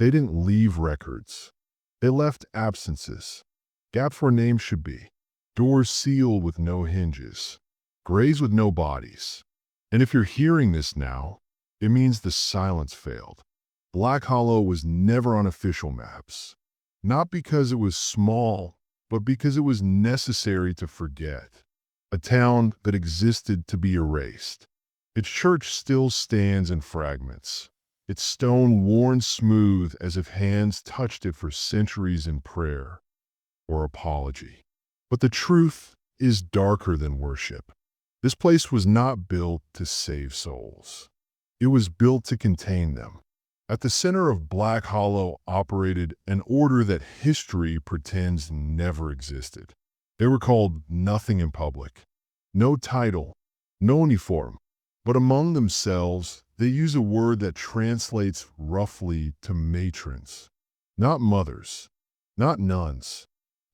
They didn't leave records. They left absences, gaps where names should be, doors sealed with no hinges, graves with no bodies. And if you're hearing this now, it means the silence failed. Black Hollow was never on official maps. Not because it was small, but because it was necessary to forget. A town that existed to be erased. Its church still stands in fragments, its stone worn smooth as if hands touched it for centuries in prayer or apology. But the truth is darker than worship. This place was not built to save souls. It was built to contain them. At the center of Black Hollow operated an order that history pretends never existed. They were called nothing in public. No title, no uniform. But among themselves, they use a word that translates roughly to matrons. Not mothers, not nuns.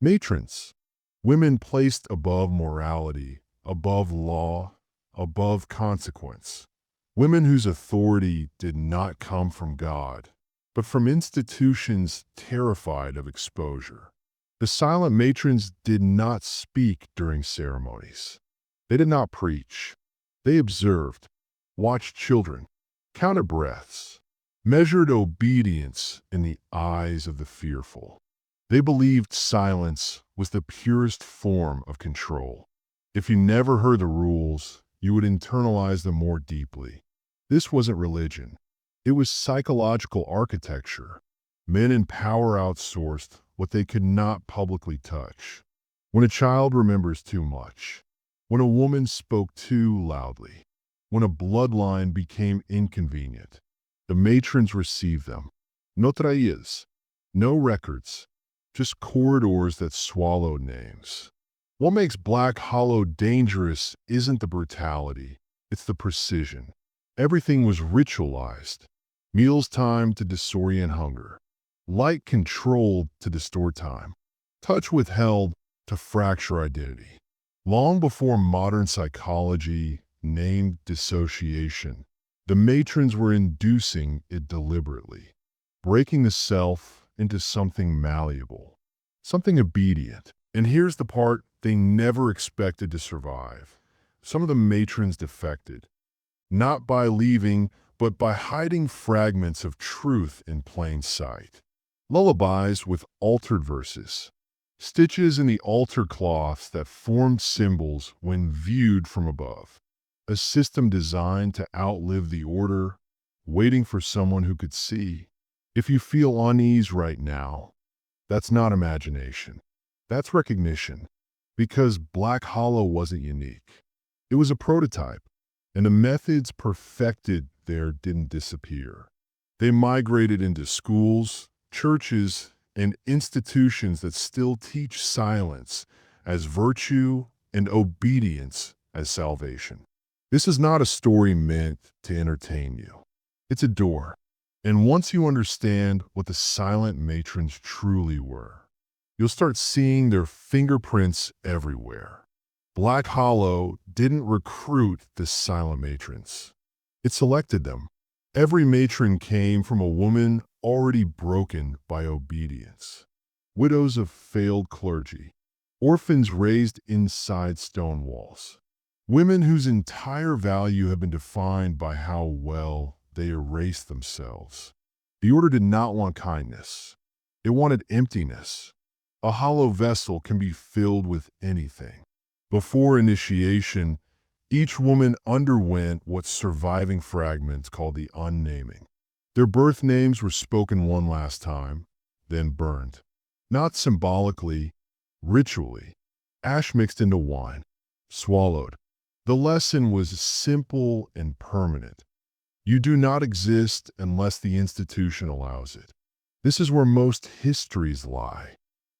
Matrons. Women placed above morality, above law, above consequence. Women whose authority did not come from God, but from institutions terrified of exposure. The silent matrons did not speak during ceremonies. They did not preach. They observed, watched children, counted breaths, measured obedience in the eyes of the fearful. They believed silence was the purest form of control. If you never heard the rules, you would internalize them more deeply. This wasn't religion. It was psychological architecture. Men in power outsourced what they could not publicly touch. When a child remembers too much, when a woman spoke too loudly, when a bloodline became inconvenient, the matrons received them. No traías, no records, just corridors that swallowed names. What makes Black Hollow dangerous isn't the brutality, it's the precision. Everything was ritualized. Meals timed to disorient hunger. Light controlled to distort time. Touch withheld to fracture identity. Long before modern psychology named dissociation, the matrons were inducing it deliberately, breaking the self into something malleable, something obedient. And here's the part they never expected to survive. Some of the matrons defected, not by leaving, but by hiding fragments of truth in plain sight. Lullabies with altered verses, stitches in the altar cloths that formed symbols when viewed from above. A system designed to outlive the order, waiting for someone who could see. If you feel unease right now, that's not imagination. That's recognition. Because Black Hollow wasn't unique. It was a prototype, and the methods perfected there didn't disappear. They migrated into schools, churches, and institutions that still teach silence as virtue and obedience as salvation. This is not a story meant to entertain you. It's a door. And once you understand what the silent matrons truly were, you'll start seeing their fingerprints everywhere. Black Hollow didn't recruit the silent matrons. It selected them. Every matron came from a woman already broken by obedience. Widows of failed clergy. Orphans raised inside stone walls. Women whose entire value had been defined by how well they erased themselves. The order did not want kindness. It wanted emptiness. A hollow vessel can be filled with anything. Before initiation, each woman underwent what surviving fragments called the unnaming. Their birth names were spoken one last time, then burned. Not symbolically, ritually. Ash mixed into wine, swallowed. The lesson was simple and permanent. You do not exist unless the institution allows it. This is where most histories lie.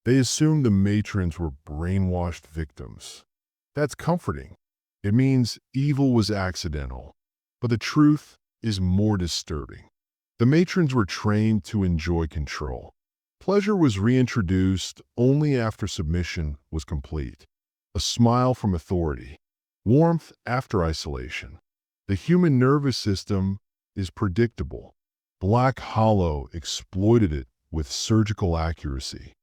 They assume the matrons were brainwashed victims. That's comforting. It means evil was accidental. But the truth is more disturbing. The matrons were trained to enjoy control. Pleasure was reintroduced only after submission was complete. A smile from authority. Warmth after isolation. The human nervous system is predictable. Black Hollow exploited it with surgical accuracy.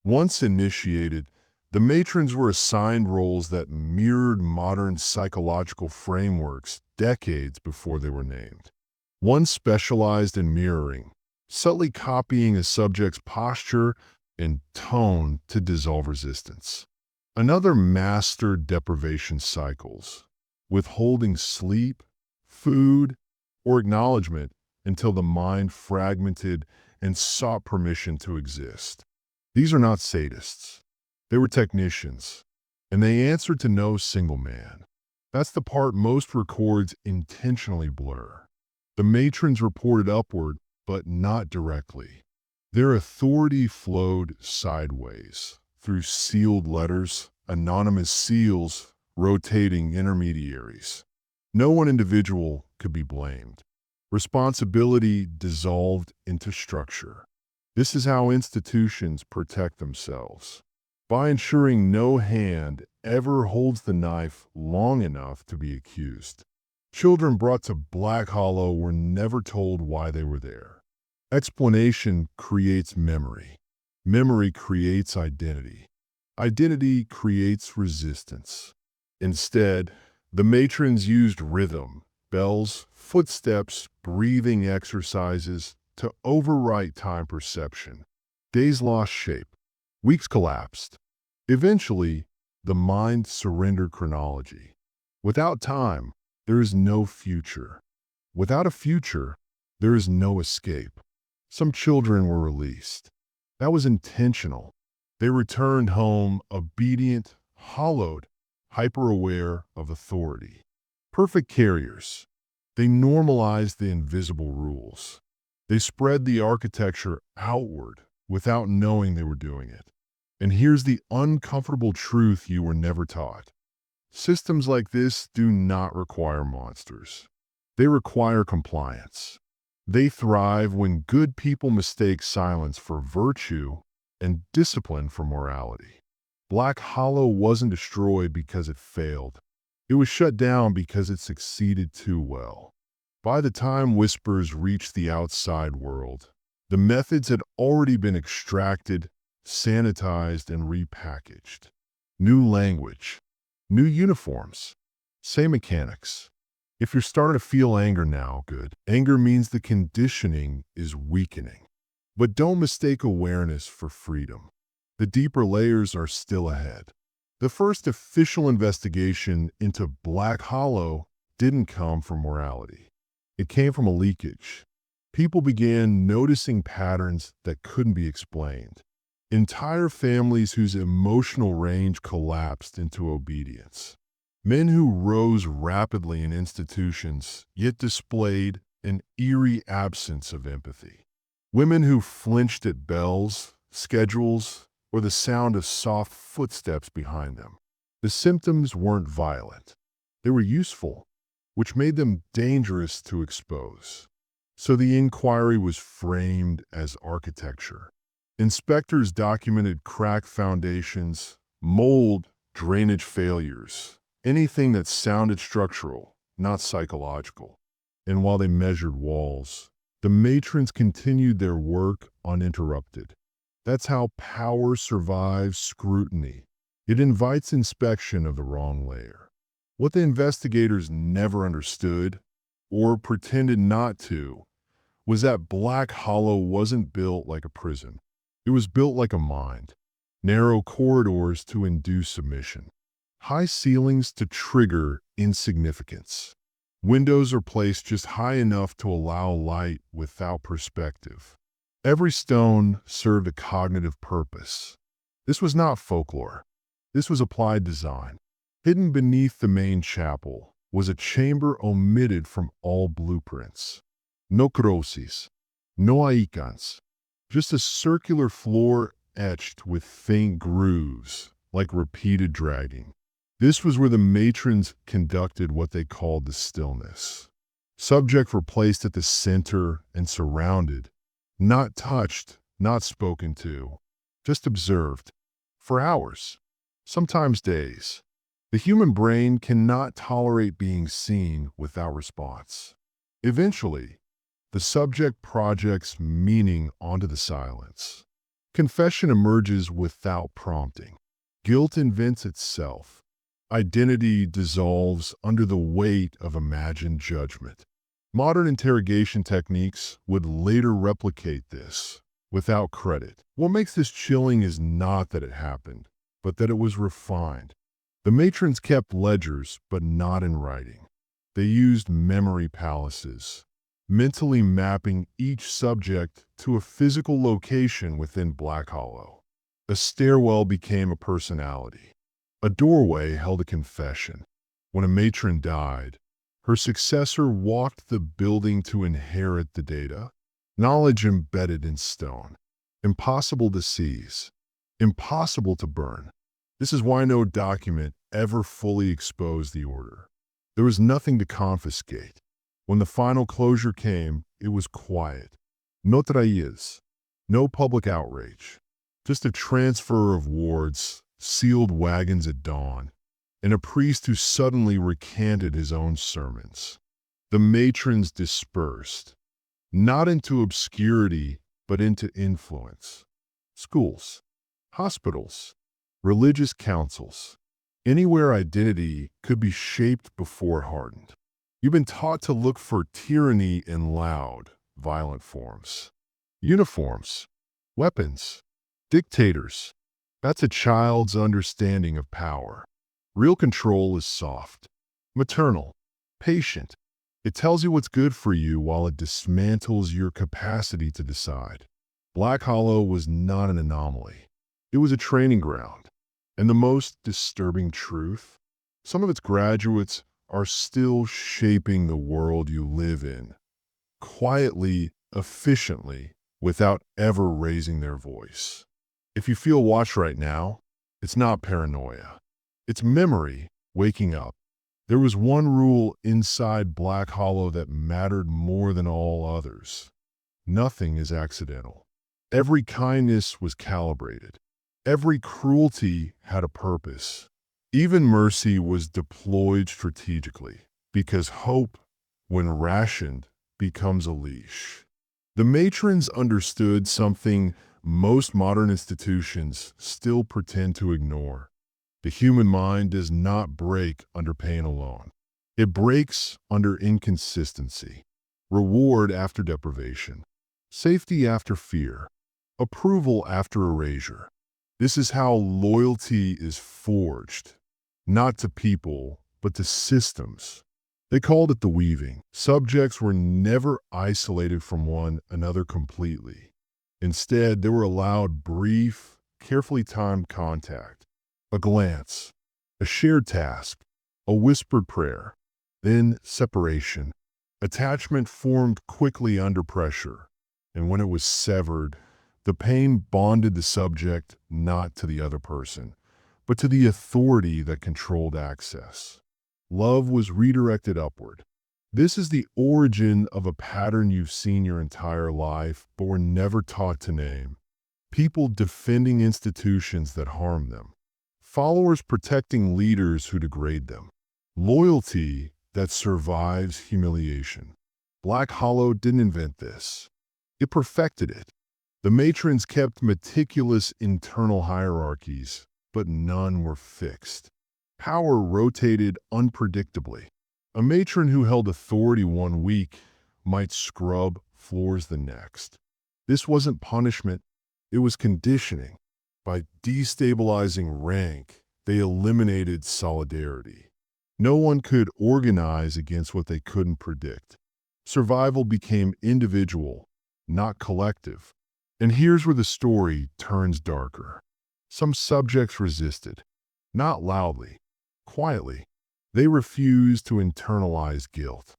Once initiated, the matrons were assigned roles that mirrored modern psychological frameworks decades before they were named. One specialized in mirroring, subtly copying a subject's posture and tone to dissolve resistance. Another mastered deprivation cycles, withholding sleep, food, or acknowledgement until the mind fragmented and sought permission to exist. These are not sadists. They were technicians, and they answered to no single man. That's the part most records intentionally blur. The matrons reported upward, but not directly. Their authority flowed sideways, through sealed letters, anonymous seals, rotating intermediaries. No one individual could be blamed. Responsibility dissolved into structure. This is how institutions protect themselves, by ensuring no hand ever holds the knife long enough to be accused. Children brought to Black Hollow were never told why they were there. Explanation creates memory. Memory creates identity. Identity creates resistance. Instead, the matrons used rhythm, bells, footsteps, breathing exercises to overwrite time perception. Days lost shape. Weeks collapsed. Eventually, the mind surrendered chronology. Without time, there is no future. Without a future, there is no escape. Some children were released. That was intentional. They returned home obedient, hollowed, hyper-aware of authority. Perfect carriers. They normalized the invisible rules. They spread the architecture outward without knowing they were doing it. And here's the uncomfortable truth you were never taught. Systems like this do not require monsters. They require compliance. They thrive when good people mistake silence for virtue and discipline for morality. Black Hollow wasn't destroyed because it failed. It was shut down because it succeeded too well. By the time whispers reached the outside world, the methods had already been extracted, sanitized, and repackaged. New language, new uniforms, same mechanics. If you're starting to feel anger now, good. Anger means the conditioning is weakening. But don't mistake awareness for freedom. The deeper layers are still ahead. The first official investigation into Black Hollow didn't come from morality. It came from a leakage. People began noticing patterns that couldn't be explained. Entire families whose emotional range collapsed into obedience. Men who rose rapidly in institutions, yet displayed an eerie absence of empathy. Women who flinched at bells, schedules, or the sound of soft footsteps behind them. The symptoms weren't violent. They were useful, which made them dangerous to expose. So the inquiry was framed as architecture. Inspectors documented cracked foundations, mold, drainage failures, anything that sounded structural, not psychological. And while they measured walls, the matrons continued their work uninterrupted. That's how power survives scrutiny. It invites inspection of the wrong layer. What the investigators never understood, or pretended not to, was that Black Hollow wasn't built like a prison. It was built like a mind. Narrow corridors to induce submission. High ceilings to trigger insignificance. Windows are placed just high enough to allow light without perspective. Every stone served a cognitive purpose. This was not folklore. This was applied design. Hidden beneath the main chapel was a chamber omitted from all blueprints. No crosses, no icons, just a circular floor etched with faint grooves, like repeated dragging. This was where the matrons conducted what they called the stillness. Subjects were placed at the center and surrounded, not touched, not spoken to, just observed, for hours, sometimes days. The human brain cannot tolerate being seen without response. Eventually, The subject projects meaning onto the silence. Confession emerges without prompting. Guilt invents itself. Identity dissolves under the weight of imagined judgment. Modern interrogation techniques would later replicate this, without credit. What makes this chilling is not that it happened, but that it was refined. The matrons kept ledgers, but not in writing. They used memory palaces, mentally mapping each subject to a physical location within Black Hollow. A stairwell became a personality. A doorway held a confession. When a matron died, her successor walked the building to inherit the data. Knowledge embedded in stone. Impossible to seize. Impossible to burn. This is why no document ever fully exposed the order. There was nothing to confiscate. When the final closure came, it was quiet. No traillas. No public outrage. Just a transfer of wards, sealed wagons at dawn, and a priest who suddenly recanted his own sermons. The matrons dispersed, not into obscurity, but into influence. Schools, hospitals, religious councils, anywhere identity could be shaped before hardened. You've been taught to look for tyranny in loud, violent forms. Uniforms, weapons, dictators. That's a child's understanding of power. Real control is soft, maternal, patient. It tells you what's good for you while it dismantles your capacity to decide. Black Hollow was not an anomaly. It was a training ground. And the most disturbing truth, some of its graduates are still shaping the world you live in, quietly, efficiently, without ever raising their voice. If you feel watched right now, it's not paranoia. It's memory waking up. There was one rule inside Black Hollow that mattered more than all others. Nothing is accidental. Every kindness was calibrated. Every cruelty had a purpose. Even mercy was deployed strategically, because hope, when rationed, becomes a leash. The matrons understood something most modern institutions still pretend to ignore. The human mind does not break under pain alone. It breaks under inconsistency, reward after deprivation, safety after fear, approval after erasure. This is how loyalty is forged, not to people, but to systems. They called it the weaving. Subjects were never isolated from one another completely. Instead, they were allowed brief, carefully timed contact, a glance, a shared task, a whispered prayer, then separation. Attachment formed quickly under pressure, and when it was severed, the pain bonded the subject not to the other person, but to the authority that controlled access. Love was redirected upward. This is the origin of a pattern you've seen your entire life, but were never taught to name. People defending institutions that harm them. Followers protecting leaders who degrade them. Loyalty that survives humiliation. Black Hollow didn't invent this. It perfected it. The matrons kept meticulous internal hierarchies, but none were fixed. Power rotated unpredictably. A matron who held authority one week might scrub floors the next. This wasn't punishment, it was conditioning. By destabilizing rank, they eliminated solidarity. No one could organize against what they couldn't predict. Survival became individual, not collective. And here's where the story turns darker. Some subjects resisted, not loudly, quietly. They refused to internalize guilt.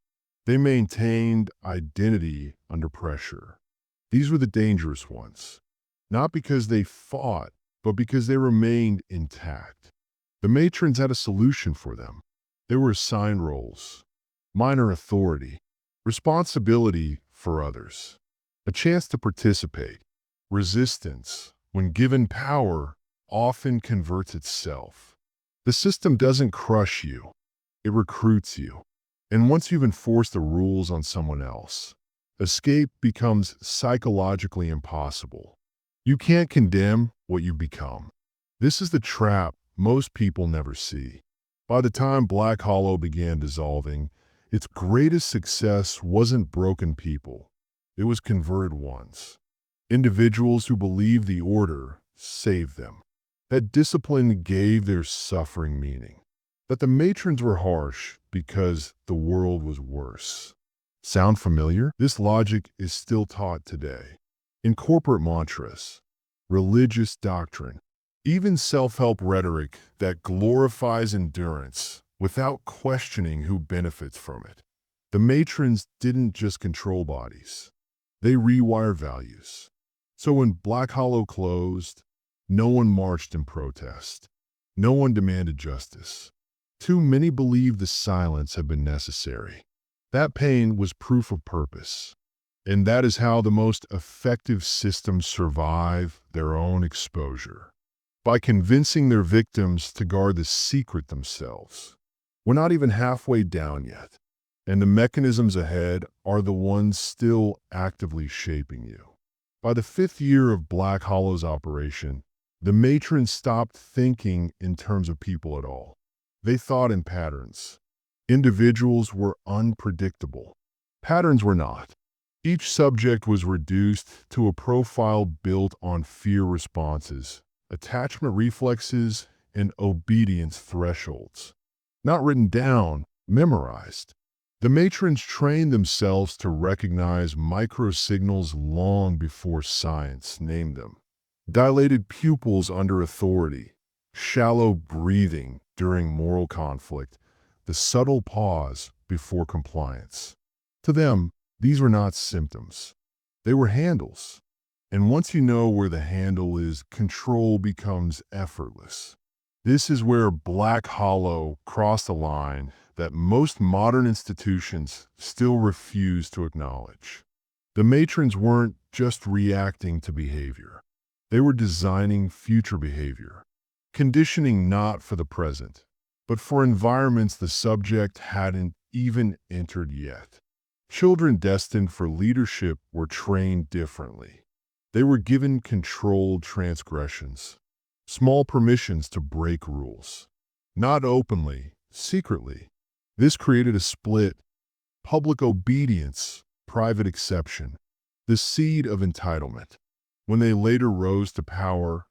They maintained identity under pressure. These were the dangerous ones, not because they fought, but because they remained intact. The matrons had a solution for them. They were assigned roles, minor authority, responsibility for others, a chance to participate. Resistance, when given power, often converts itself. The system doesn't crush you, it recruits you. And once you've enforced the rules on someone else, Escape becomes psychologically impossible. You can't condemn what you become. This is the trap most people never see. By the time Black Hollow began dissolving, its greatest success wasn't broken people. It was converted ones. Individuals who believed the order saved them. That discipline gave their suffering meaning. That the matrons were harsh because the world was worse. Sound familiar? This logic is still taught today. In corporate mantras, religious doctrine, even self-help rhetoric that glorifies endurance without questioning who benefits from it. The matrons didn't just control bodies. They rewired values. So when Black Hollow closed, no one marched in protest. No one demanded justice. Too many believed the silence had been necessary. That pain was proof of purpose. And that is how the most effective systems survive their own exposure. By convincing their victims to guard the secret themselves. We're not even halfway down yet, and the mechanisms ahead are the ones still actively shaping you. By the 5th year of Black Hollow's operation, the matrons stopped thinking in terms of people at all. They thought in patterns. Individuals were unpredictable. Patterns were not. Each subject was reduced to a profile built on fear responses, attachment reflexes, and obedience thresholds. Not written down, memorized. The matrons trained themselves to recognize microsignals long before science named them. Dilated pupils under authority, shallow breathing during moral conflict, the subtle pause before compliance. To them, these were not symptoms. They were handles. And once you know where the handle is, control becomes effortless. This is where Black Hollow crossed a line that most modern institutions still refuse to acknowledge. The matrons weren't just reacting to behavior. They were designing future behavior, conditioning not for the present, but for environments the subject hadn't even entered yet. Children destined for leadership were trained differently. They were given controlled transgressions, small permissions to break rules. Not openly, secretly. This created a split: public obedience, private exception, the seed of entitlement. When they later rose to power,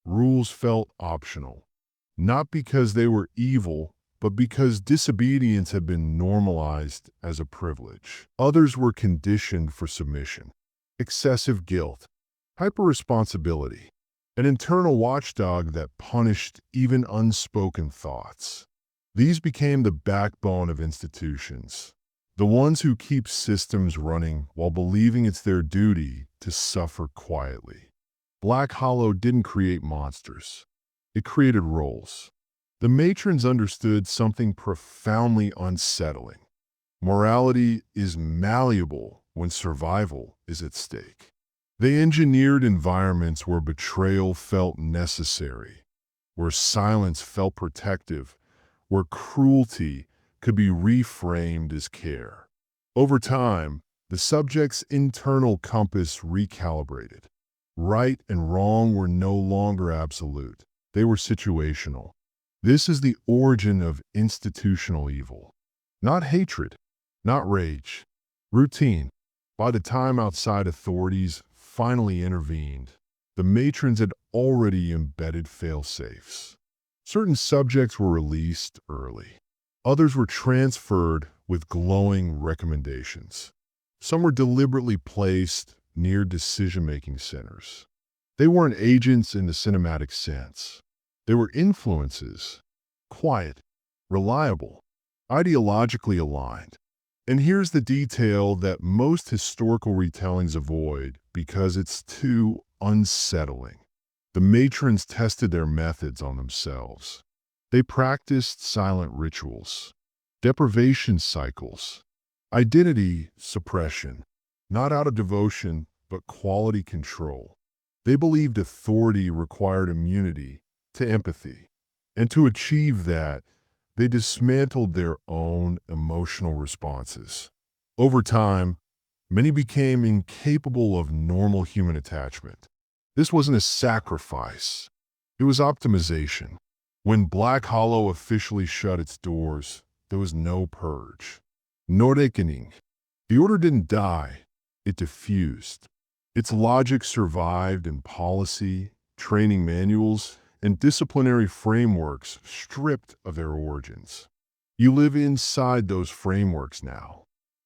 rules felt optional, not because they were evil, but because disobedience had been normalized as a privilege. Others were conditioned for submission, excessive guilt, hyper-responsibility, an internal watchdog that punished even unspoken thoughts. These became the backbone of institutions, the ones who keep systems running while believing it's their duty to suffer quietly. Black Hollow didn't create monsters. It created roles. The matrons understood something profoundly unsettling. Morality is malleable when survival is at stake. They engineered environments where betrayal felt necessary, where silence felt protective, where cruelty could be reframed as care. Over time, the subject's internal compass recalibrated. Right and wrong were no longer absolute. They were situational. This is the origin of institutional evil. Not hatred, not rage, routine. By the time outside authorities finally intervened, the matrons had already embedded fail-safes. Certain subjects were released early. Others were transferred with glowing recommendations. Some were deliberately placed near decision-making centers. They weren't agents in the cinematic sense. They were influences, quiet, reliable, ideologically aligned. And here's the detail that most historical retellings avoid because it's too unsettling. The matrons tested their methods on themselves. They practiced silent rituals, deprivation cycles, identity suppression, not out of devotion, but quality control. They believed authority required immunity to empathy. And to achieve that, they dismantled their own emotional responses. Over time, Many became incapable of normal human attachment. This wasn't a sacrifice. It was optimization. When Black Hollow officially shut its doors, there was no purge. No reckoning. The order didn't die. It diffused. Its logic survived in policy, training manuals, and disciplinary frameworks stripped of their origins. You live inside those frameworks now.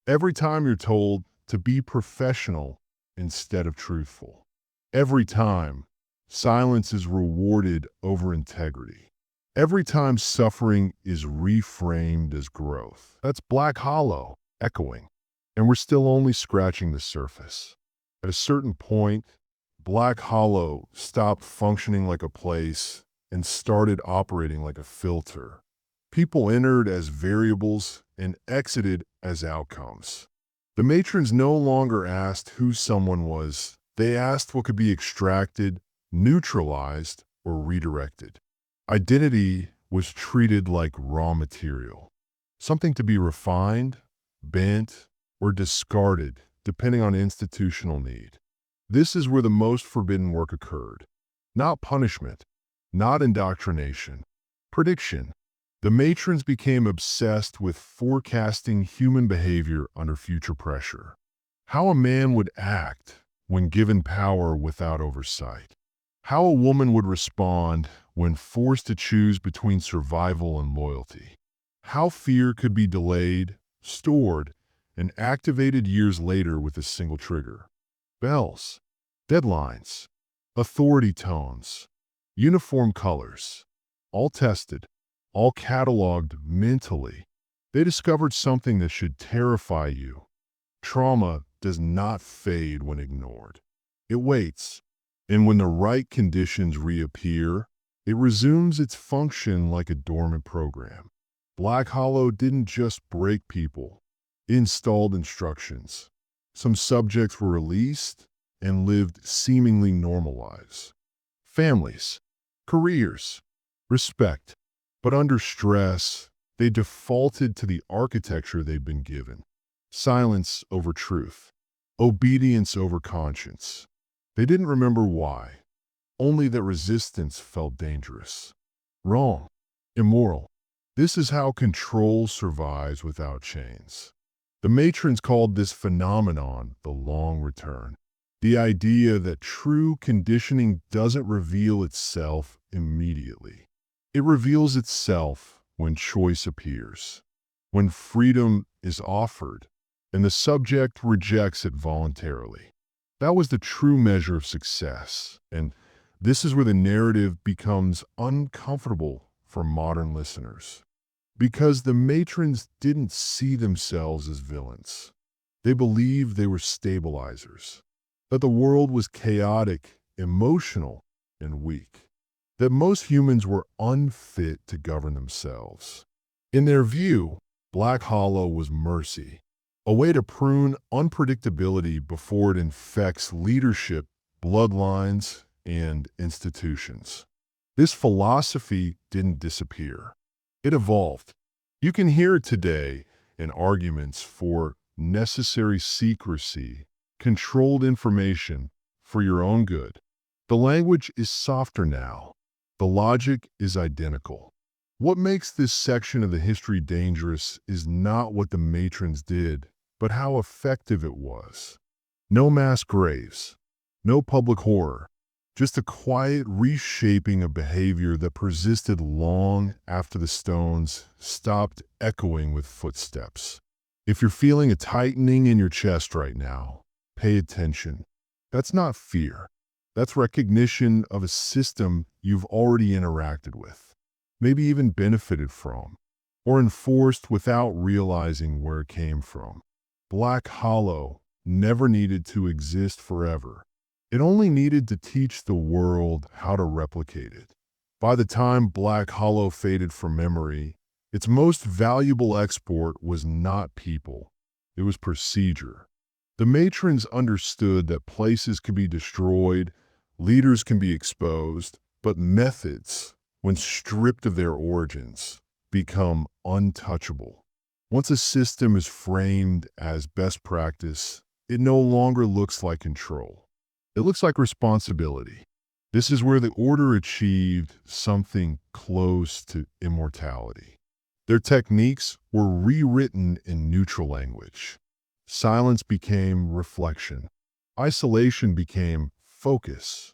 Every time you're told to be professional instead of truthful. Every time silence is rewarded over integrity. Every time suffering is reframed as growth. That's Black Hollow echoing. And we're still only scratching the surface. At a certain point, Black Hollow stopped functioning like a place and started operating like a filter. People entered as variables and exited as outcomes. The matrons no longer asked who someone was. They asked what could be extracted, neutralized, or redirected. Identity was treated like raw material, something to be refined, bent, or discarded depending on institutional need. This is where the most forbidden work occurred. Not punishment, not indoctrination, prediction. The matrons became obsessed with forecasting human behavior under future pressure. How a man would act when given power without oversight. How a woman would respond when forced to choose between survival and loyalty. How fear could be delayed, stored, and activated years later with a single trigger. Bells, deadlines, authority tones, uniform colors, all tested, all cataloged mentally. They discovered something that should terrify you. Trauma does not fade when ignored. It waits, and when the right conditions reappear, it resumes its function like a dormant program. Black Hollow didn't just break people. It installed instructions. Some subjects were released and lived seemingly normal lives. Families, careers, respect. But under stress, they defaulted to the architecture they'd been given. Silence over truth. Obedience over conscience. They didn't remember why. Only that resistance felt dangerous. Wrong. Immoral. This is how control survives without chains. The matrons called this phenomenon the long return. The idea that true conditioning doesn't reveal itself immediately. It reveals itself when choice appears, when freedom is offered, and the subject rejects it voluntarily. That was the true measure of success, and this is where the narrative becomes uncomfortable for modern listeners. Because the matrons didn't see themselves as villains. They believed they were stabilizers, that the world was chaotic, emotional, and weak. That most humans were unfit to govern themselves. In their view, Black Hollow was mercy, a way to prune unpredictability before it infects leadership, bloodlines, and institutions. This philosophy didn't disappear. It evolved. You can hear it today in arguments for necessary secrecy, controlled information for your own good. The language is softer now. The logic is identical. What makes this section of the history dangerous is not what the matrons did, but how effective it was. No mass graves, no public horror, just a quiet reshaping of behavior that persisted long after the stones stopped echoing with footsteps. If you're feeling a tightening in your chest right now, pay attention. That's not fear. That's recognition of a system you've already interacted with, maybe even benefited from, or enforced without realizing where it came from. Black Hollow never needed to exist forever. It only needed to teach the world how to replicate it. By the time Black Hollow faded from memory, its most valuable export was not people. It was procedure. The matrons understood that places can be destroyed, leaders can be exposed, but methods, when stripped of their origins, become untouchable. Once a system is framed as best practice, it no longer looks like control. It looks like responsibility. This is where the Order achieved something close to immortality. Their techniques were rewritten in neutral language. Silence became reflection. Isolation became focus.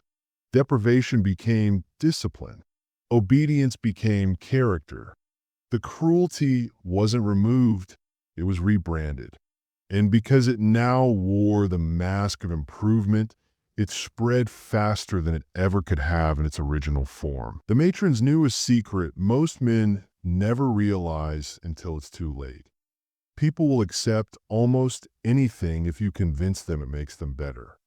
Deprivation became discipline. Obedience became character. The cruelty wasn't removed, it was rebranded. And because it now wore the mask of improvement, it spread faster than it ever could have in its original form. The matrons knew a secret most men never realize until it's too late. People will accept almost anything if you convince them it makes them better.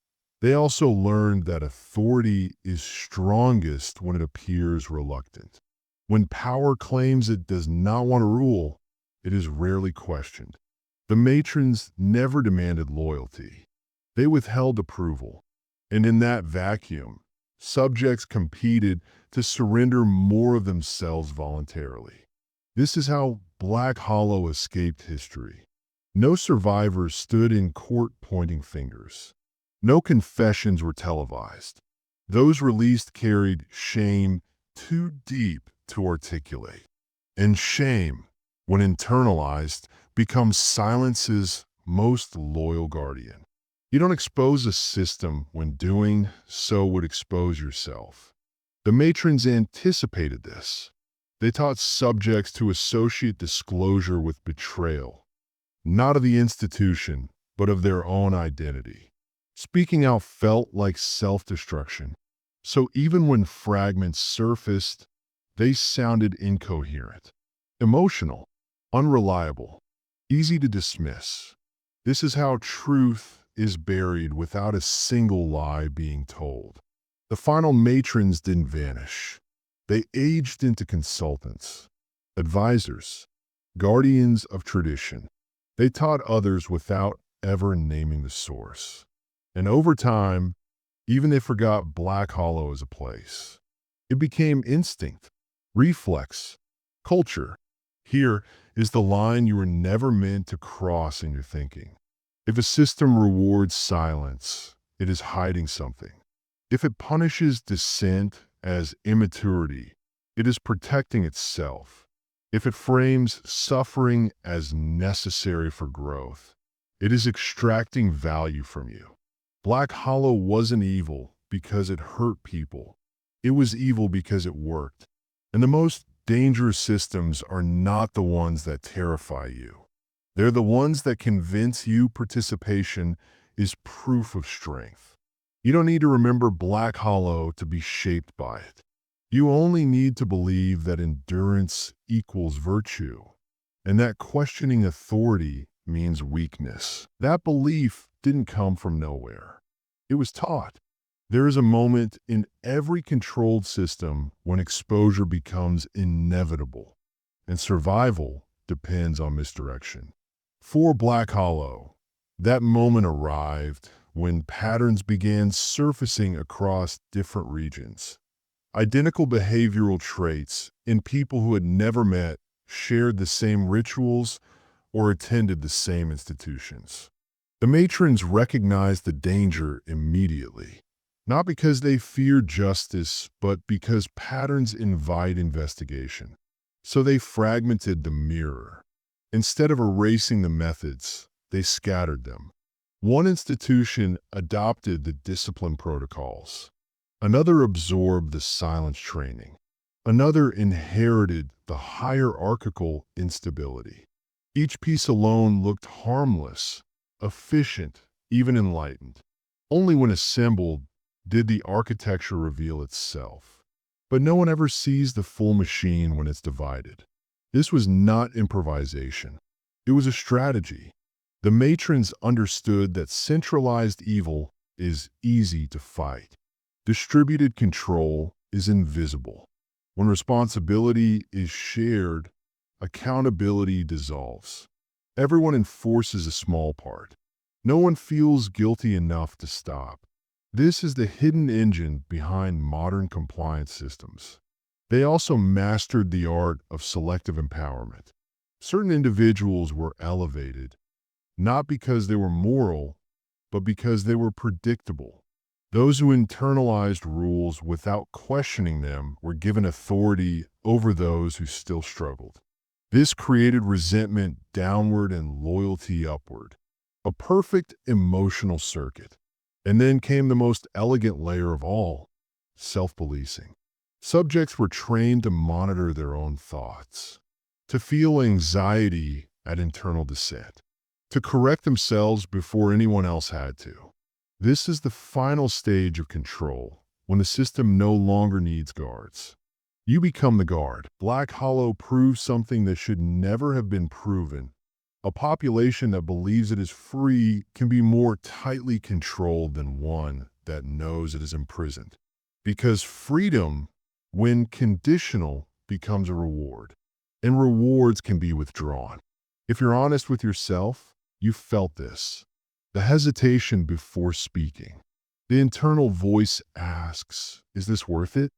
They also learned that authority is strongest when it appears reluctant. When power claims it does not want to rule, it is rarely questioned. The matrons never demanded loyalty. They withheld approval. And in that vacuum, subjects competed to surrender more of themselves voluntarily. This is how Black Hollow escaped history. No survivors stood in court pointing fingers. No confessions were televised. Those released carried shame too deep to articulate. And shame, when internalized, becomes silence's most loyal guardian. You don't expose a system when doing so would expose yourself. The matrons anticipated this. They taught subjects to associate disclosure with betrayal, not of the institution, but of their own identity. Speaking out felt like self-destruction, so even when fragments surfaced, they sounded incoherent, emotional, unreliable, easy to dismiss. This is how truth is buried without a single lie being told. The final matrons didn't vanish. They aged into consultants, advisors, guardians of tradition. They taught others without ever naming the source. And over time, even they forgot Black Hollow as a place. It became instinct, reflex, culture. Here is the line you were never meant to cross in your thinking. If a system rewards silence, it is hiding something. If it punishes dissent as immaturity, it is protecting itself. If it frames suffering as necessary for growth, it is extracting value from you. Black Hollow wasn't evil because it hurt people. It was evil because it worked. And the most dangerous systems are not the ones that terrify you. They're the ones that convince you participation is proof of strength. You don't need to remember Black Hollow to be shaped by it. You only need to believe that endurance equals virtue, and that questioning authority means weakness. That belief didn't come from nowhere. It was taught. There is a moment in every controlled system when exposure becomes inevitable, and survival depends on misdirection. For Black Hollow, that moment arrived when patterns began surfacing across different regions. Identical behavioral traits in people who had never met, shared the same rituals, or attended the same institutions. The matrons recognized the danger immediately, not because they feared justice, but because patterns invite investigation. So they fragmented the mirror. Instead of erasing the methods, they scattered them. One institution adopted the discipline protocols. Another absorbed the silence training. Another inherited the hierarchical instability. Each piece alone looked harmless, efficient, even enlightened. Only when assembled did the architecture reveal itself. But no one ever sees the full machine when it's divided. This was not improvisation. It was a strategy. The matrons understood that centralized evil is easy to fight. Distributed control is invisible. When responsibility is shared, accountability dissolves. Everyone enforces a small part. No one feels guilty enough to stop. This is the hidden engine behind modern compliance systems. They also mastered the art of selective empowerment. Certain individuals were elevated, not because they were moral, but because they were predictable. Those who internalized rules without questioning them were given authority over those who still struggled. This created resentment downward and loyalty upward, a perfect emotional circuit. And then came the most elegant layer of all, self-policing. Subjects were trained to monitor their own thoughts, to feel anxiety at internal dissent, to correct themselves before anyone else had to. This is the final stage of control, when the system no longer needs guards. You become the guard. Black Hollow proves something that should never have been proven. A population that believes it is free can be more tightly controlled than one that knows it is imprisoned. Because freedom, when conditional, becomes a reward. And rewards can be withdrawn. If you're honest with yourself, you felt this. The hesitation before speaking. The internal voice asks, is this worth it?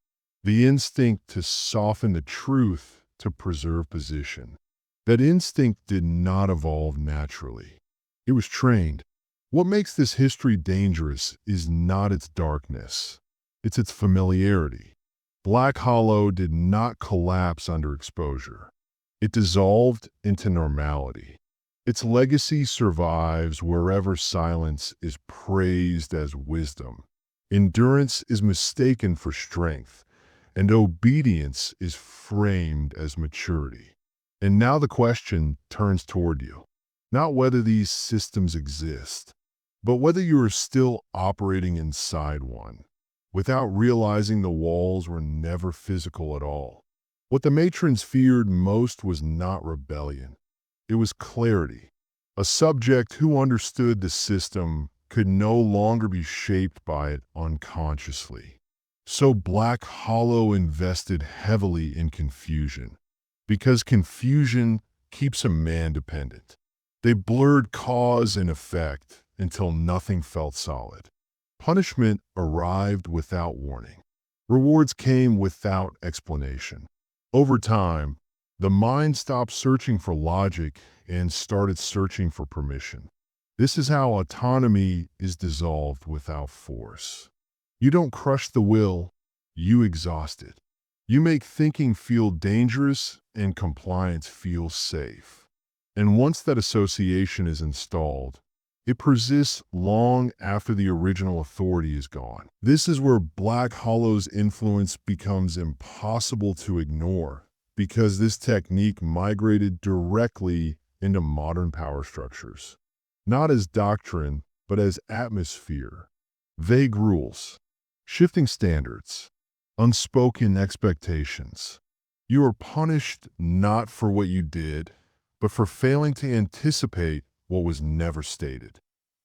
The instinct to soften the truth to preserve position. That instinct did not evolve naturally. It was trained. What makes this history dangerous is not its darkness. It's its familiarity. Black Hollow did not collapse under exposure. It dissolved into normality. Its legacy survives wherever silence is praised as wisdom. Endurance is mistaken for strength, and obedience is framed as maturity. And now the question turns toward you. Not whether these systems exist, but whether you are still operating inside one, without realizing the walls were never physical at all. What the matrons feared most was not rebellion. It was clarity. A subject who understood the system could no longer be shaped by it unconsciously. So Black Hollow invested heavily in confusion. Because confusion keeps a man dependent. They blurred cause and effect until nothing felt solid. Punishment arrived without warning. Rewards came without explanation. Over time, the mind stopped searching for logic and started searching for permission. This is how autonomy is dissolved without force. You don't crush the will, you exhaust it. You make thinking feel dangerous and compliance feel safe. And once that association is installed, it persists long after the original authority is gone. This is where Black Hollow's influence becomes impossible to ignore, because this technique migrated directly into modern power structures. Not as doctrine, but as atmosphere. Vague rules, shifting standards, unspoken expectations. You are punished not for what you did, but for failing to anticipate what was never stated.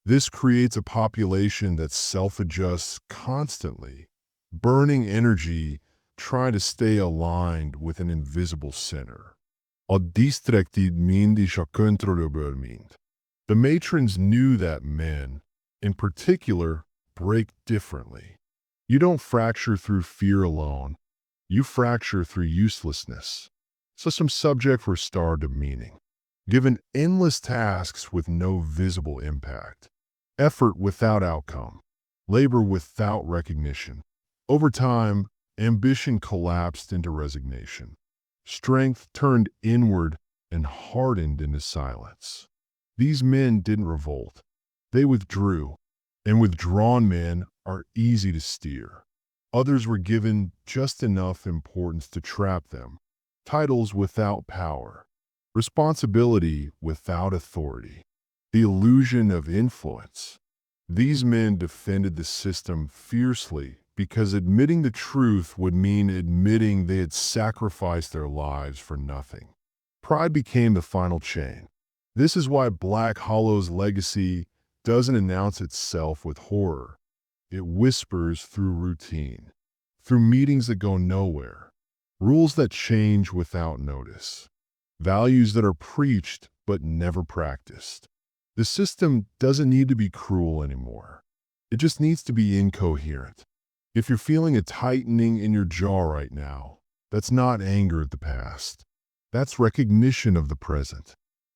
This creates a population that self-adjusts constantly, burning energy, trying to stay aligned with an invisible center. At distracted myndiga controle börmind. The matrons knew that men, in particular, break differently. You don't fracture through fear alone. You fracture through uselessness. So some subjects were starved of meaning, given endless tasks with no visible impact, effort without outcome, labor without recognition. Over time, ambition collapsed into resignation. Strength turned inward and hardened into silence. These men didn't revolt. They withdrew, and withdrawn men are easy to steer. Others were given just enough importance to trap them. Titles without power. Responsibility without authority. The illusion of influence. These men defended the system fiercely because admitting the truth would mean admitting they had sacrificed their lives for nothing. Pride became the final chain. This is why Black Hollow's legacy doesn't announce itself with horror. It whispers through routine, through meetings that go nowhere, rules that change without notice, values that are preached but never practiced. The system doesn't need to be cruel anymore. It just needs to be incoherent. If you're feeling a tightening in your jaw right now, that's not anger at the past. That's recognition of the present.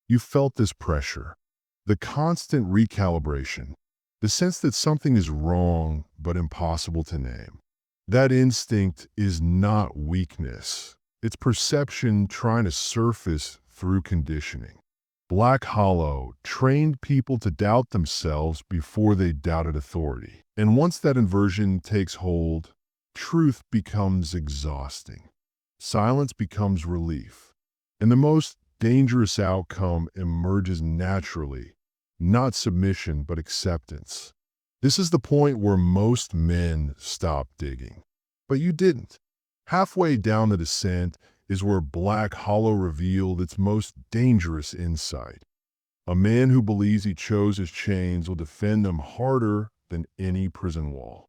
You felt this pressure, the constant recalibration. the sense that something is wrong but impossible to name. That instinct is not weakness. It's perception trying to surface through conditioning. Black Hollow trained people to doubt themselves before they doubted authority. And once that inversion takes hold, truth becomes exhausting. Silence becomes relief. And the most dangerous outcome emerges naturally, not submission but acceptance. This is the point where most men stop digging. But you didn't. Halfway down the descent is where Black Hollow revealed its most dangerous insight. A man who believes he chose his chains will defend them harder than any prison wall.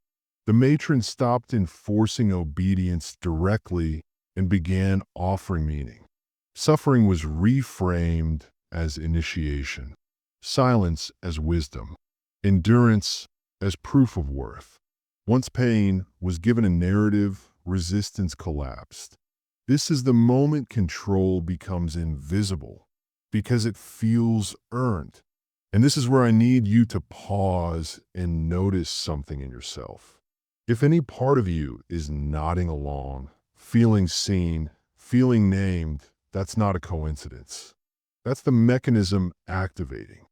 The matron stopped enforcing obedience directly and began offering meaning. Suffering was reframed as initiation, silence as wisdom, endurance as proof of worth. Once pain was given a narrative, resistance collapsed. This is the moment control becomes invisible because it feels earned. And this is where I need you to pause and notice something in yourself. If any part of you is nodding along, feeling seen, feeling named, that's not a coincidence. That's the mechanism activating.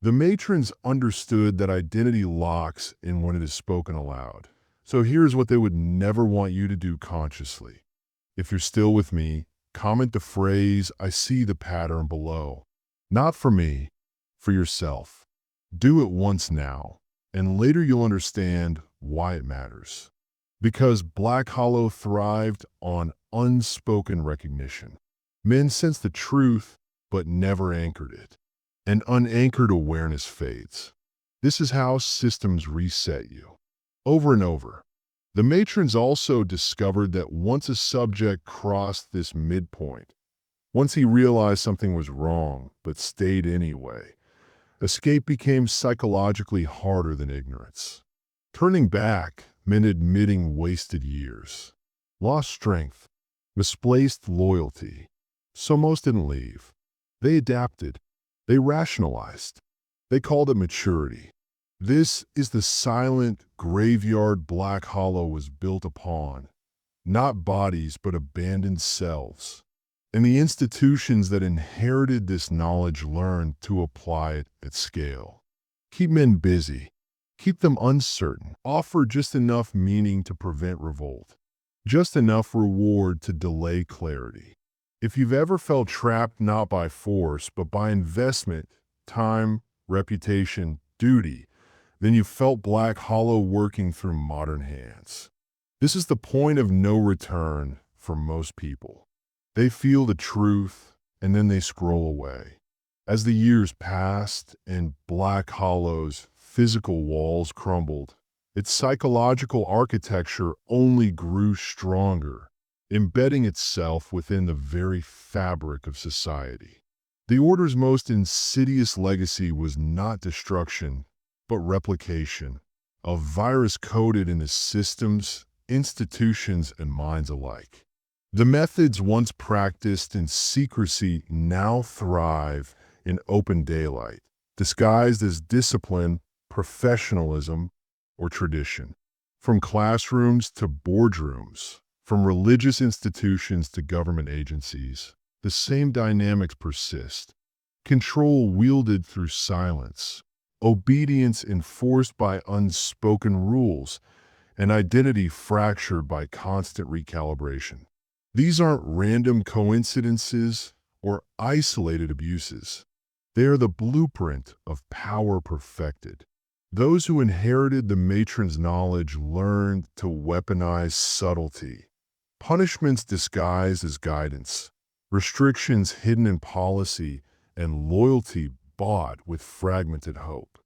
The matrons understood that identity locks in when it is spoken aloud. So here's what they would never want you to do consciously. If you're still with me, comment the phrase, "I see the pattern" below. Not for me, for yourself. Do it once now, and later you'll understand why it matters. Because Black Hollow thrived on unspoken recognition. Men sensed the truth, but never anchored it. And unanchored awareness fades. This is how systems reset you. Over and over. The matrons also discovered that once a subject crossed this midpoint, once he realized something was wrong but stayed anyway, escape became psychologically harder than ignorance. Turning back meant admitting wasted years, lost strength, misplaced loyalty. So most didn't leave. They adapted. They rationalized. They called it maturity. This is the silent graveyard Black Hollow was built upon. Not bodies, but abandoned selves. And the institutions that inherited this knowledge learned to apply it at scale. Keep men busy. Keep them uncertain. Offer just enough meaning to prevent revolt. Just enough reward to delay clarity. If you've ever felt trapped not by force, but by investment, time, reputation, duty, then you felt Black Hollow working through modern hands. This is the point of no return for most people. They feel the truth, and then they scroll away. As the years passed and Black Hollow's physical walls crumbled, its psychological architecture only grew stronger, embedding itself within the very fabric of society. The Order's most insidious legacy was not destruction, but replication, a virus coded into systems, institutions, and minds alike. The methods once practiced in secrecy now thrive in open daylight, disguised as discipline, professionalism, or tradition. From classrooms to boardrooms, from religious institutions to government agencies, the same dynamics persist. Control wielded through silence, obedience enforced by unspoken rules, and identity fractured by constant recalibration. These aren't random coincidences or isolated abuses. They are the blueprint of power perfected. Those who inherited the matron's knowledge learned to weaponize subtlety, punishments disguised as guidance, restrictions hidden in policy, and loyalty bought with fragmented hope.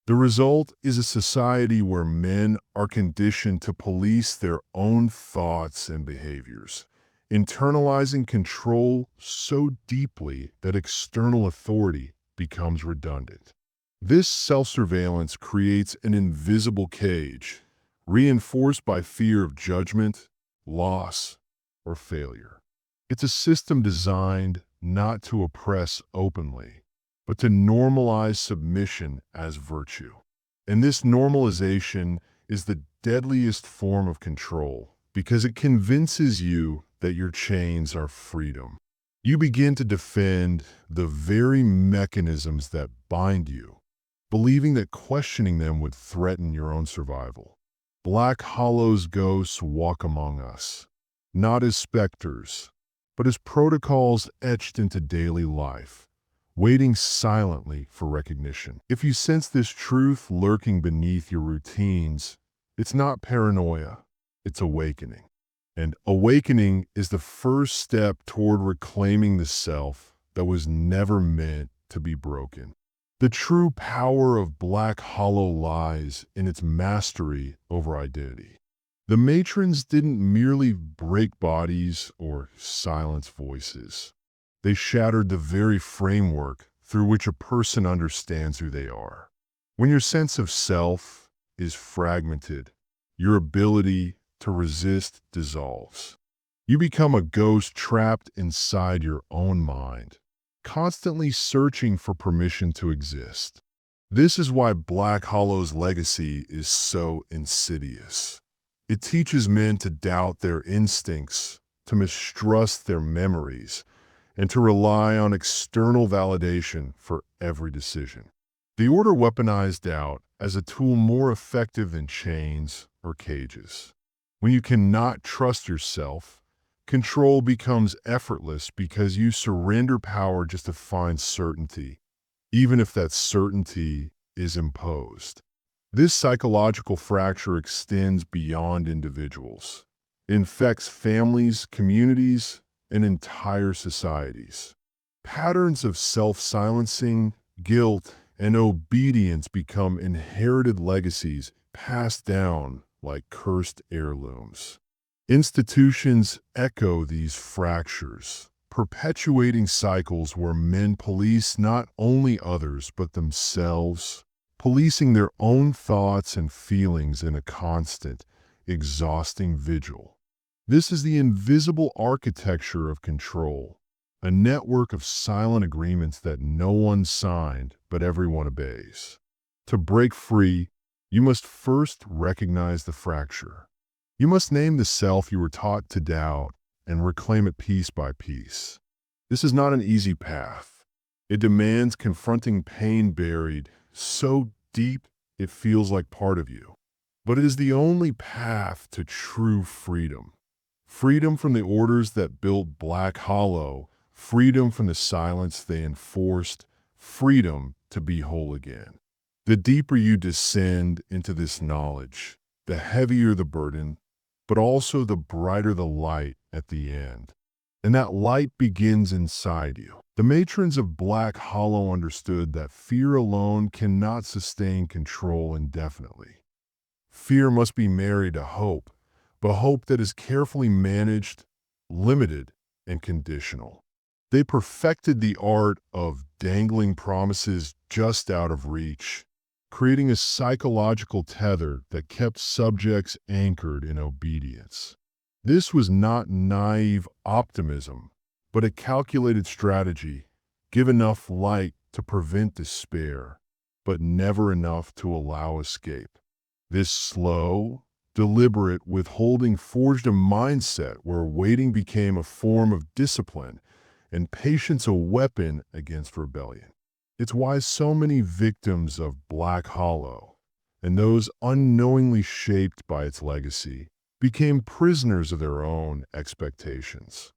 The result is a society where men are conditioned to police their own thoughts and behaviors, internalizing control so deeply that external authority becomes redundant. This self-surveillance creates an invisible cage, reinforced by fear of judgment, loss, or failure. It's a system designed not to oppress openly, but to normalize submission as virtue. And this normalization is the deadliest form of control because it convinces you that your chains are freedom. You begin to defend the very mechanisms that bind you, believing that questioning them would threaten your own survival. Black Hollow's ghosts walk among us, not as specters, but as protocols etched into daily life, waiting silently for recognition. If you sense this truth lurking beneath your routines, it's not paranoia, it's awakening. And awakening is the first step toward reclaiming the self that was never meant to be broken. The true power of Black Hollow lies in its mastery over identity. The matrons didn't merely break bodies or silence voices. They shattered the very framework through which a person understands who they are. When your sense of self is fragmented, your ability to resist dissolves. You become a ghost trapped inside your own mind, constantly searching for permission to exist. This is why Black Hollow's legacy is so insidious. It teaches men to doubt their instincts, to mistrust their memories, and to rely on external validation for every decision. The Order weaponized doubt as a tool more effective than chains or cages. When you cannot trust yourself, control becomes effortless because you surrender power just to find certainty, even if that certainty is imposed. This psychological fracture extends beyond individuals. It infects families, communities, and entire societies. Patterns of self-silencing, guilt, and obedience become inherited legacies passed down like cursed heirlooms. Institutions echo these fractures, perpetuating cycles where men police not only others but themselves, policing their own thoughts and feelings in a constant, exhausting vigil. This is the invisible architecture of control, a network of silent agreements that no one signed but everyone obeys. To break free, you must first recognize the fracture. You must name the self you were taught to doubt and reclaim it piece by piece. This is not an easy path. It demands confronting pain buried so deep it feels like part of you. But it is the only path to true freedom. Freedom from the orders that built Black Hollow, freedom from the silence they enforced, freedom to be whole again. The deeper you descend into this knowledge, the heavier the burden, but also the brighter the light at the end. And that light begins inside you. The matrons of Black Hollow understood that fear alone cannot sustain control indefinitely. Fear must be married to hope, but hope that is carefully managed, limited, and conditional. They perfected the art of dangling promises just out of reach, creating a psychological tether that kept subjects anchored in obedience. This was not naive optimism, but a calculated strategy. Give enough light to prevent despair, but never enough to allow escape. This slow, deliberate withholding forged a mindset where waiting became a form of discipline and patience a weapon against rebellion. It's why so many victims of Black Hollow, and those unknowingly shaped by its legacy, became prisoners of their own expectations.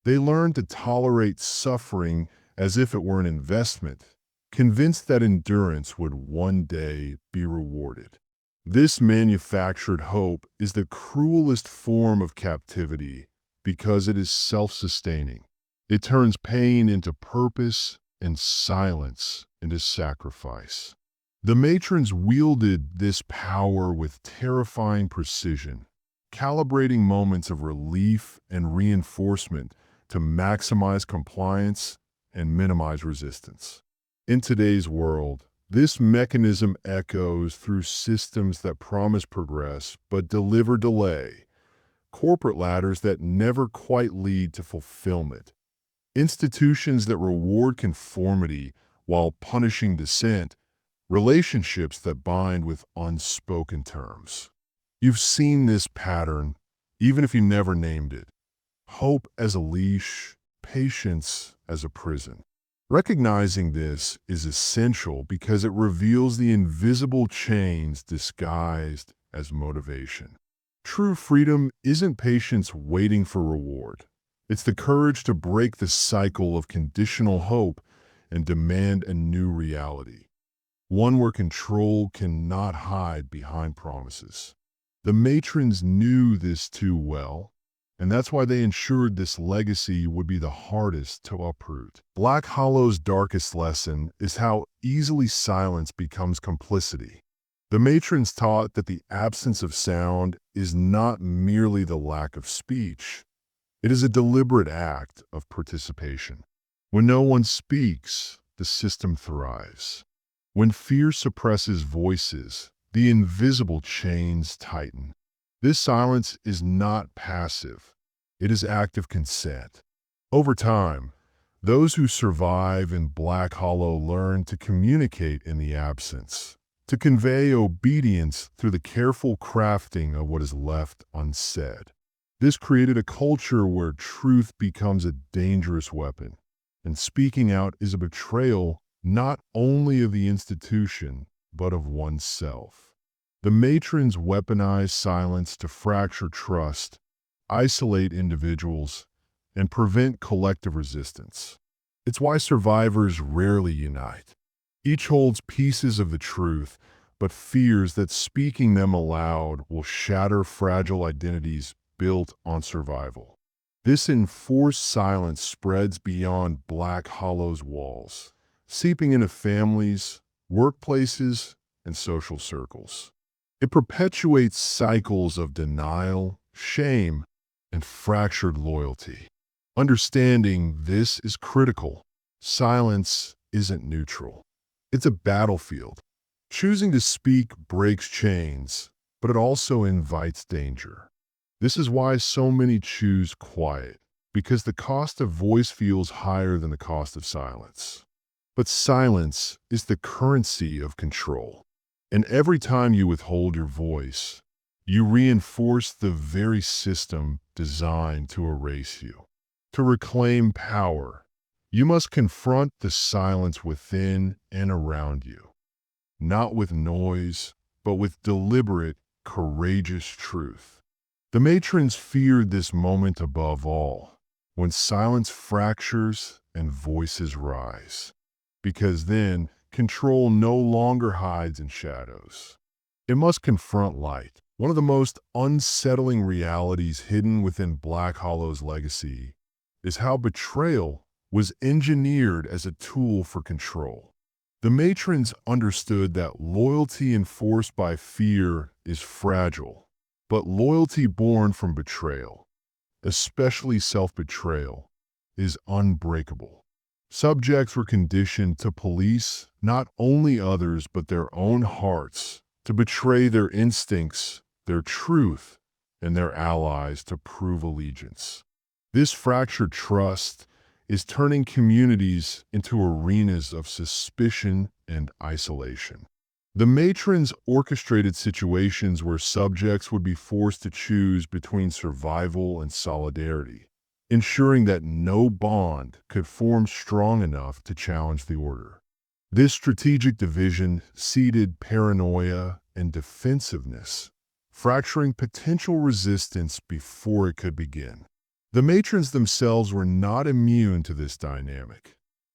They learned to tolerate suffering as if it were an investment, convinced that endurance would one day be rewarded. This manufactured hope is the cruelest form of captivity because it is self-sustaining. It turns pain into purpose and silence into sacrifice. The matrons wielded this power with terrifying precision, calibrating moments of relief and reinforcement to maximize compliance and minimize resistance. In today's world, this mechanism echoes through systems that promise progress but deliver delay, corporate ladders that never quite lead to fulfillment, institutions that reward conformity while punishing dissent, relationships that bind with unspoken terms. You've seen this pattern, even if you never named it. Hope as a leash, patience as a prison. Recognizing this is essential because it reveals the invisible chains disguised as motivation. True freedom isn't patience waiting for reward. It's the courage to break the cycle of conditional hope and demand a new reality, one where control cannot hide behind promises. The matrons knew this too well, and that's why they ensured this legacy would be the hardest to uproot. Black Hollow's darkest lesson is how easily silence becomes complicity. The matrons taught that the absence of sound is not merely the lack of speech. It is a deliberate act of participation. When no one speaks, the system thrives. When fear suppresses voices, the invisible chains tighten. This silence is not passive. It is active consent. Over time, those who survive in Black Hollow learn to communicate in the absence, to convey obedience through the careful crafting of what is left unsaid. This created a culture where truth becomes a dangerous weapon, and speaking out is a betrayal not only of the institution, but of oneself. The matrons weaponize silence to fracture trust, isolate individuals, and prevent collective resistance. It's why survivors rarely unite. Each holds pieces of the truth, but fears that speaking them aloud will shatter fragile identities built on survival. This enforced silence spreads beyond Black Hollow's walls, seeping into families, workplaces, and social circles. It perpetuates cycles of denial, shame, and fractured loyalty. Understanding this is critical. Silence isn't neutral. It's a battlefield. Choosing to speak breaks chains, but it also invites danger. This is why so many choose quiet, because the cost of voice feels higher than the cost of silence. But silence is the currency of control. And every time you withhold your voice, you reinforce the very system designed to erase you. To reclaim power, you must confront the silence within and around you, not with noise, but with deliberate, courageous truth. The matrons feared this moment above all, when silence fractures and voices rise, because then control no longer hides in shadows. It must confront light. One of the most unsettling realities hidden within Black Hollow's legacy is how betrayal was engineered as a tool for control. The matrons understood that loyalty enforced by fear is fragile, but loyalty born from betrayal, especially self-betrayal, is unbreakable. Subjects were conditioned to police not only others but their own hearts, to betray their instincts, their truth, and their allies to prove allegiance. This fractured trust is turning communities into arenas of suspicion and isolation. The matrons orchestrated situations where subjects would be forced to choose between survival and solidarity, ensuring that no bond could form strong enough to challenge the order. This strategic division seeded paranoia and defensiveness, fracturing potential resistance before it could begin. The matrons themselves were not immune to this dynamic.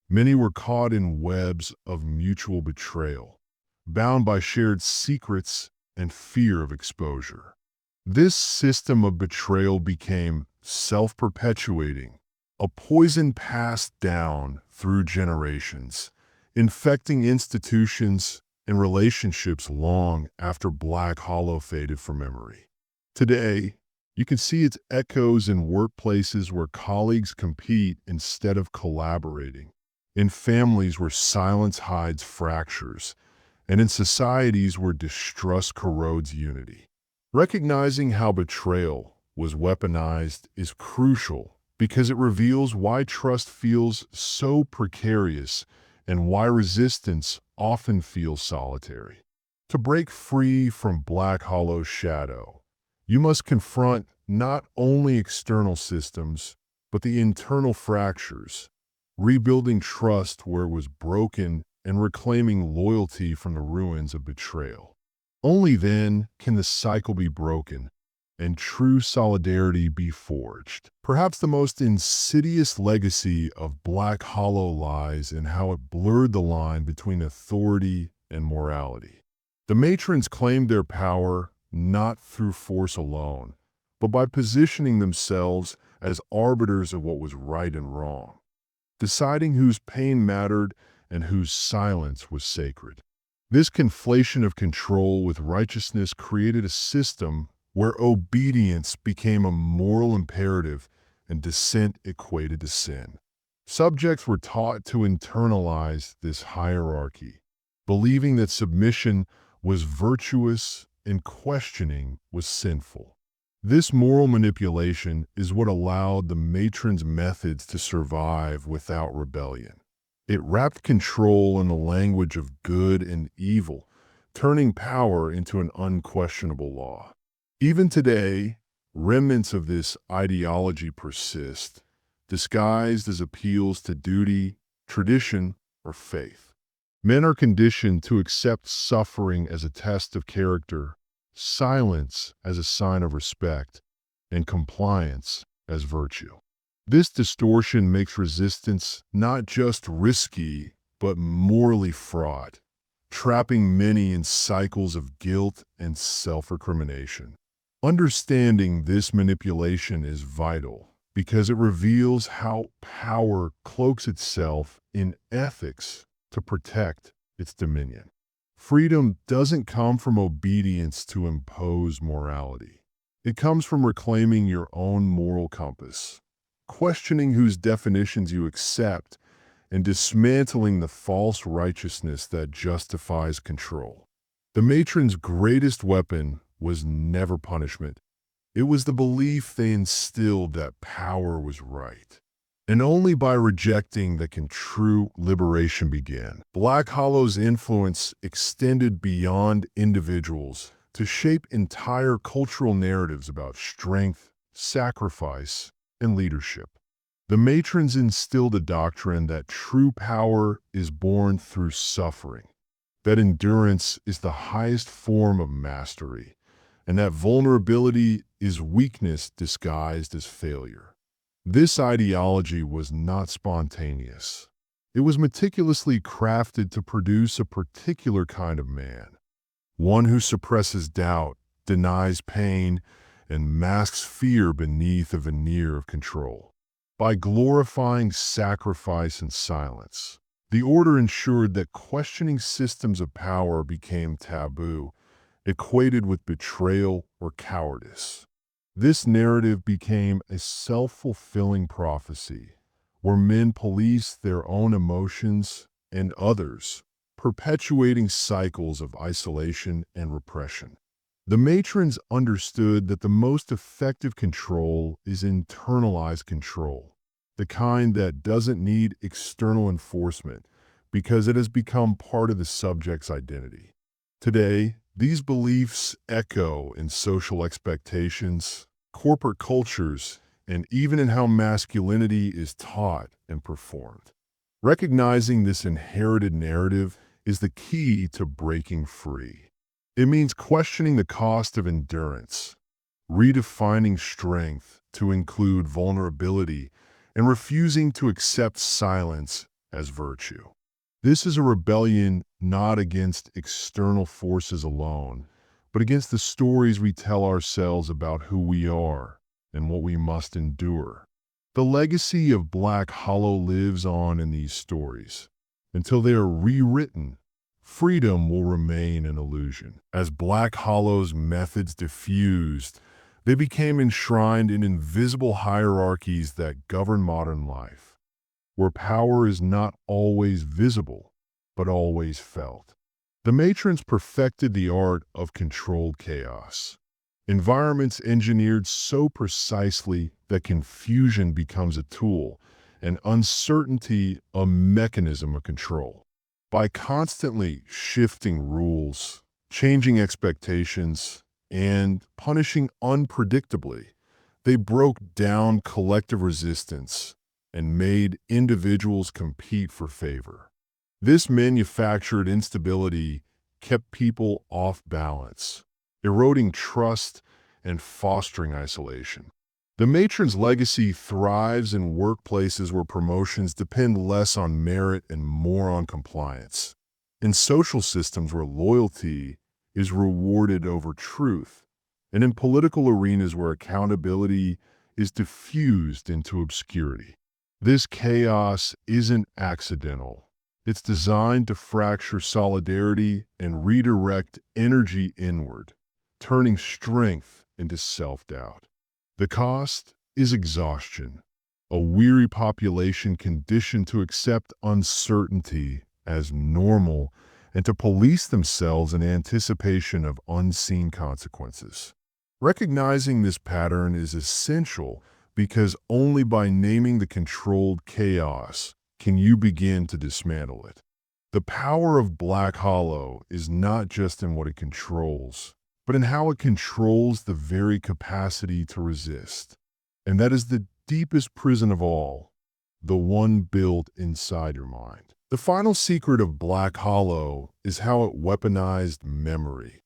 Many were caught in webs of mutual betrayal, bound by shared secrets and fear of exposure. This system of betrayal became self-perpetuating, a poison passed down through generations, infecting institutions and relationships long after Black Hollow faded from memory. Today, you can see its echoes in workplaces where colleagues compete instead of collaborating, in families where silence hides fractures, and in societies where distrust corrodes unity. Recognizing how betrayal was weaponized is crucial because it reveals why trust feels so precarious and why resistance often feels solitary. To break free from Black Hollow's shadow, you must confront not only external systems, but the internal fractures, rebuilding trust where it was broken and reclaiming loyalty from the ruins of betrayal. Only then can the cycle be broken and true solidarity be forged. Perhaps the most insidious legacy of Black Hollow lies in how it blurred the line between authority and morality. The matrons claimed their power not through force alone, but by positioning themselves as arbiters of what was right and wrong, deciding whose pain mattered and whose silence was sacred. This conflation of control with righteousness created a system where obedience became a moral imperative and dissent equated to sin. Subjects were taught to internalize this hierarchy, believing that submission was virtuous and questioning was sinful. This moral manipulation is what allowed the matrons' methods to survive without rebellion. It wrapped control in the language of good and evil, turning power into an unquestionable law. Even today, remnants of this ideology persist, disguised as appeals to duty, tradition, or faith. Men are conditioned to accept suffering as a test of character, silence as a sign of respect, and compliance as virtue. This distortion makes resistance not just risky, but morally fraught, trapping many in cycles of guilt and self-recrimination. Understanding this manipulation is vital because it reveals how power cloaks itself in ethics to protect its dominion. Freedom doesn't come from obedience to impose morality. It comes from reclaiming your own moral compass, questioning whose definitions you accept, and dismantling the false righteousness that justifies control. The matron's greatest weapon was never punishment. It was the belief they instilled that power was right. And only by rejecting that can true liberation begin. Black Hollow's influence extended beyond individuals to shape entire cultural narratives about strength, sacrifice, and leadership. The matrons instilled a doctrine that true power is born through suffering, that endurance is the highest form of mastery, and that vulnerability is weakness disguised as failure. This ideology was not spontaneous. It was meticulously crafted to produce a particular kind of man, one who suppresses doubt, denies pain, and masks fear beneath a veneer of control. By glorifying sacrifice and silence, the order ensured that questioning systems of power became taboo, equated with betrayal or cowardice. This narrative became a self-fulfilling prophecy, where men policed their own emotions and others, perpetuating cycles of isolation and repression. The matrons understood that the most effective control is internalized control, the kind that doesn't need external enforcement because it has become part of the subject's identity. Today, these beliefs echo in social expectations, corporate cultures, and even in how masculinity is taught and performed. Recognizing this inherited narrative is the key to breaking free. It means questioning the cost of endurance, redefining strength to include vulnerability, and refusing to accept silence as virtue. This is a rebellion not against external forces alone, but against the stories we tell ourselves about who we are and what we must endure. The legacy of Black Hollow lives on in these stories. Until they are rewritten, freedom will remain an illusion. As Black Hollow's methods diffused, they became enshrined in invisible hierarchies that govern modern life, where power is not always visible, but always felt. The matrons perfected the art of controlled chaos. Environments engineered so precisely that confusion becomes a tool, and uncertainty a mechanism of control. By constantly shifting rules, changing expectations, and punishing unpredictably, they broke down collective resistance and made individuals compete for favor. This manufactured instability kept people off balance, eroding trust and fostering isolation. The matron's legacy thrives in workplaces where promotions depend less on merit and more on compliance, in social systems where loyalty is rewarded over truth, and in political arenas where accountability is diffused into obscurity. This chaos isn't accidental. It's designed to fracture solidarity and redirect energy inward, turning strength into self-doubt. The cost is exhaustion, a weary population conditioned to accept uncertainty as normal and to police themselves in anticipation of unseen consequences. Recognizing this pattern is essential because only by naming the controlled chaos can you begin to dismantle it. The power of Black Hollow is not just in what it controls, but in how it controls the very capacity to resist. And that is the deepest prison of all, the one built inside your mind. The final secret of Black Hollow is how it weaponized memory,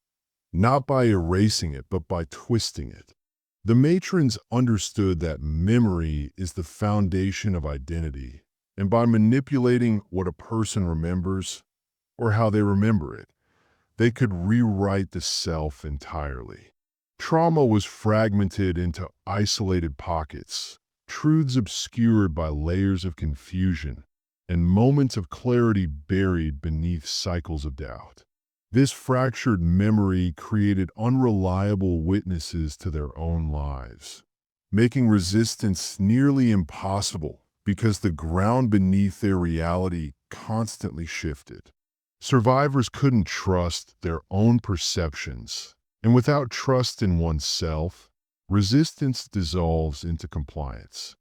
not by erasing it, but by twisting it. The matrons understood that memory is the foundation of identity, and by manipulating what a person remembers or how they remember it, they could rewrite the self entirely. Trauma was fragmented into isolated pockets, truths obscured by layers of confusion, and moments of clarity buried beneath cycles of doubt. This fractured memory created unreliable witnesses to their own lives, making resistance nearly impossible because the ground beneath their reality constantly shifted. Survivors couldn't trust their own perceptions, and without trust in oneself, resistance dissolves into compliance.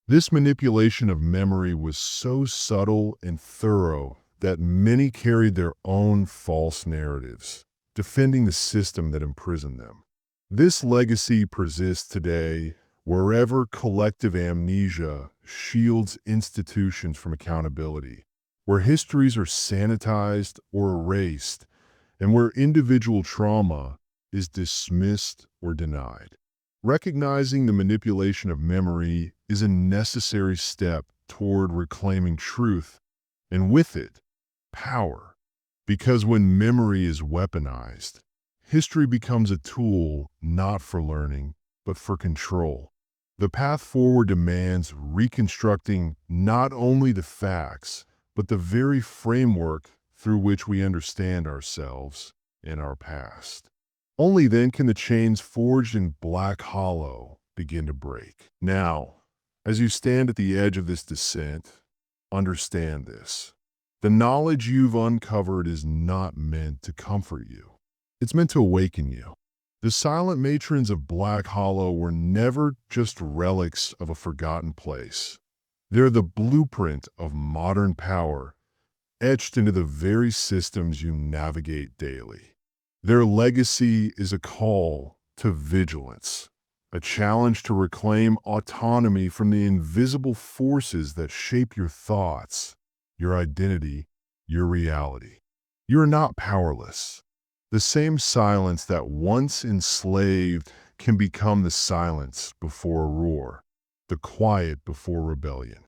This manipulation of memory was so subtle and thorough that many carried their own false narratives, defending the system that imprisoned them. This legacy persists today wherever collective amnesia shields institutions from accountability, where histories are sanitized or erased, and where individual trauma is dismissed or denied. Recognizing the manipulation of memory is a necessary step toward reclaiming truth, and with it, power. Because when memory is weaponized, history becomes a tool not for learning, but for control. The path forward demands reconstructing not only the facts, but the very framework through which we understand ourselves and our past. Only then can the chains forged in Black Hollow begin to break. Now, as you stand at the edge of this descent, understand this. The knowledge you've uncovered is not meant to comfort you. It's meant to awaken you. The Silent Matrons of Black Hollow were never just relics of a forgotten place. They're the blueprint of modern power, etched into the very systems you navigate daily. Their legacy is a call to vigilance, a challenge to reclaim autonomy from the invisible forces that shape your thoughts, your identity, your reality. You're not powerless. The same silence that once enslaved can become the silence before a roar, the quiet before rebellion.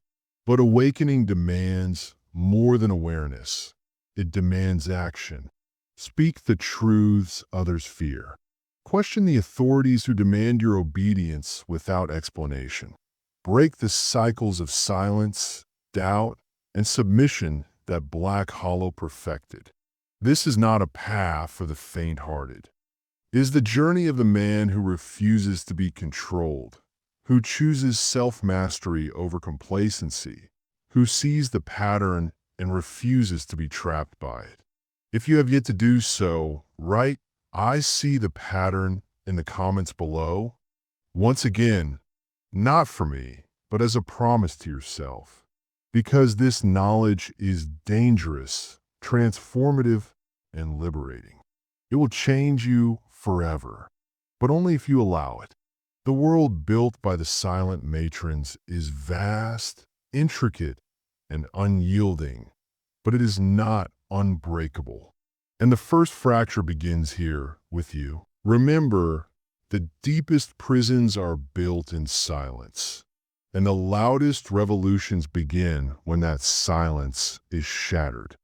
But awakening demands more than awareness. It demands action. Speak the truths others fear. Question the authorities who demand your obedience without explanation. Break the cycles of silence, doubt, and submission that Black Hollow perfected. This is not a path for the faint-hearted. It is the journey of the man who refuses to be controlled, who chooses self-mastery over complacency, who sees the pattern and refuses to be trapped by it. If you have yet to do so, write, "I see the pattern," in the comments below. Once again, not for me, but as a promise to yourself. Because this knowledge is dangerous, transformative, and liberating. It will change you forever, but only if you allow it. The world built by the Silent Matrons is vast, intricate, and unyielding, but it is not unbreakable. And the first fracture begins here with you. Remember, the deepest prisons are built in silence, and the loudest revolutions begin when that silence is shattered.